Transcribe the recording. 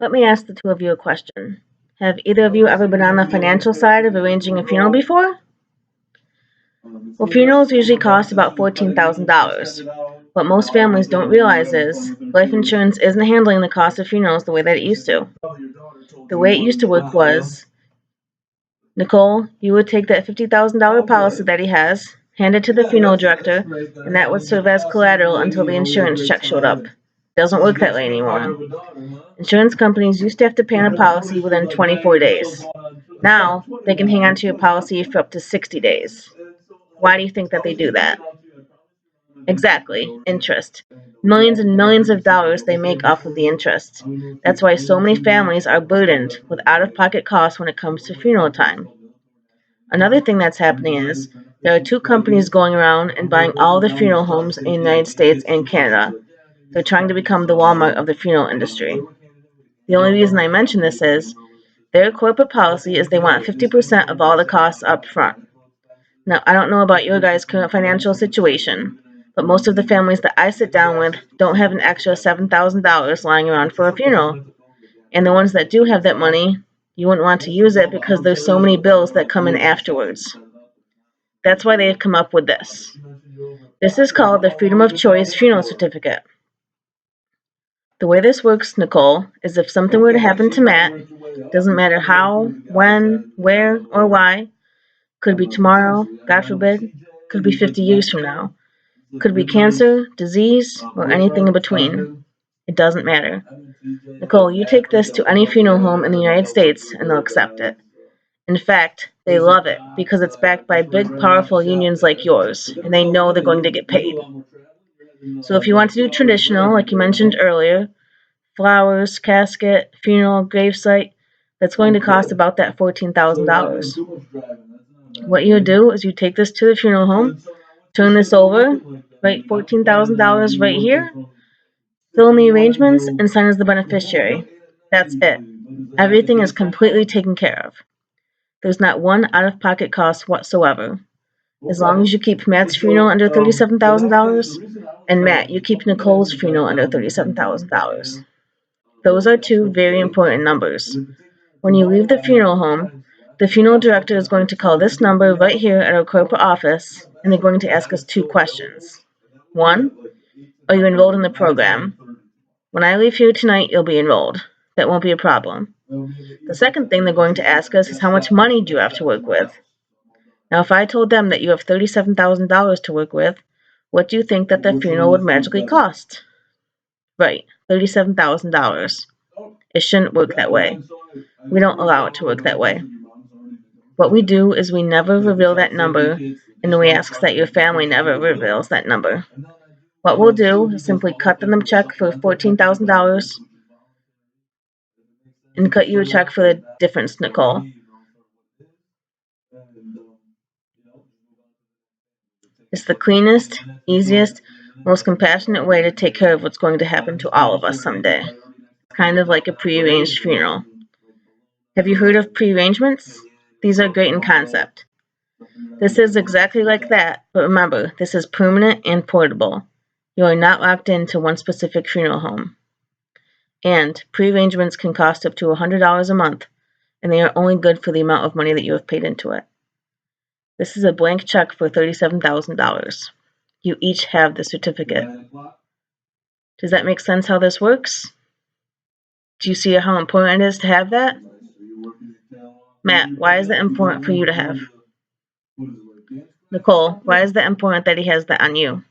Let me ask the two of you a question. Have either of you ever been on the financial side of arranging a funeral before? Well, funerals usually cost about $14,000. What most families don't realize is life insurance isn't handling the cost of funerals the way that it used to. The way it used to work was, Nicole, you would take that $50,000 policy that he has, hand it to the funeral director, and that would serve as collateral until the insurance check showed up. It doesn't work that way anymore. Insurance companies used to have to pay on a policy within 24 days. Now, they can hang on to your policy for up to 60 days. Why do you think that they do that? Exactly, interest. Millions and millions of dollars they make off of the interest. That's why so many families are burdened with out-of-pocket costs when it comes to funeral time. Another thing that's happening is there are two companies going around and buying all the funeral homes in the United States and Canada. They're trying to become the Walmart of the funeral industry. The only reason I mention this is their corporate policy is they want 50% of all the costs up front. Now, I don't know about your guys' current financial situation, but most of the families that I sit down with don't have an extra $7,000 lying around for a funeral. And the ones that do have that money, you wouldn't want to use it because there's so many bills that come in afterwards. That's why they've come up with this. This is called the Freedom of Choice Funeral Certificate. The way this works, Nicole, is if something were to happen to Matt, doesn't matter how, when, where, or why, could be tomorrow, God forbid, could be 50 years from now, could be cancer, disease, or anything in between. It doesn't matter. Nicole, you take this to any funeral home in the United States and they'll accept it. In fact, they love it because it's backed by big, powerful unions like yours, and they know they're going to get paid. So if you want to do traditional, like you mentioned earlier, flowers, casket, funeral, gravesite, that's going to cost about that $14,000. What you do is you take this to the funeral home, turn this over, write $14,000 right here, fill in the arrangements, and sign as the beneficiary. That's it. Everything is completely taken care of. There's not one out-of-pocket cost whatsoever. As long as you keep Matt's funeral under $37,000, and Matt, you keep Nicole's funeral under $37,000. Those are two very important numbers. When you leave the funeral home, the funeral director is going to call this number right here at our corporate office, and they're going to ask us two questions. One, are you enrolled in the program? When I leave here tonight, you'll be enrolled. That won't be a problem. The second thing they're going to ask us is how much money do you have to work with? Now, if I told them that you have $37,000 to work with, what do you think that the funeral would magically cost? Right, $37,000. It shouldn't work that way. We don't allow it to work that way. What we do is we never reveal that number, and we ask that your family never reveals that number. What we'll do is simply cut them a check for $14,000 and cut you a check for the difference, Nicole. It's the cleanest, easiest, most compassionate way to take care of what's going to happen to all of us someday. It's kind of like a prearranged funeral. Have you heard of prearrangements? These are great in concept. This is exactly like that, but remember, this is permanent and portable. You are not locked into one specific funeral home. And prearrangements can cost up to $100 a month, and they are only good for the amount of money that you have paid into it. This is a blank check for $37,000. You each have the certificate. Does that make sense how this works? Do you see how important it is to have that? Matt, why is that important for you to have? Nicole, why is that important that he has that on you?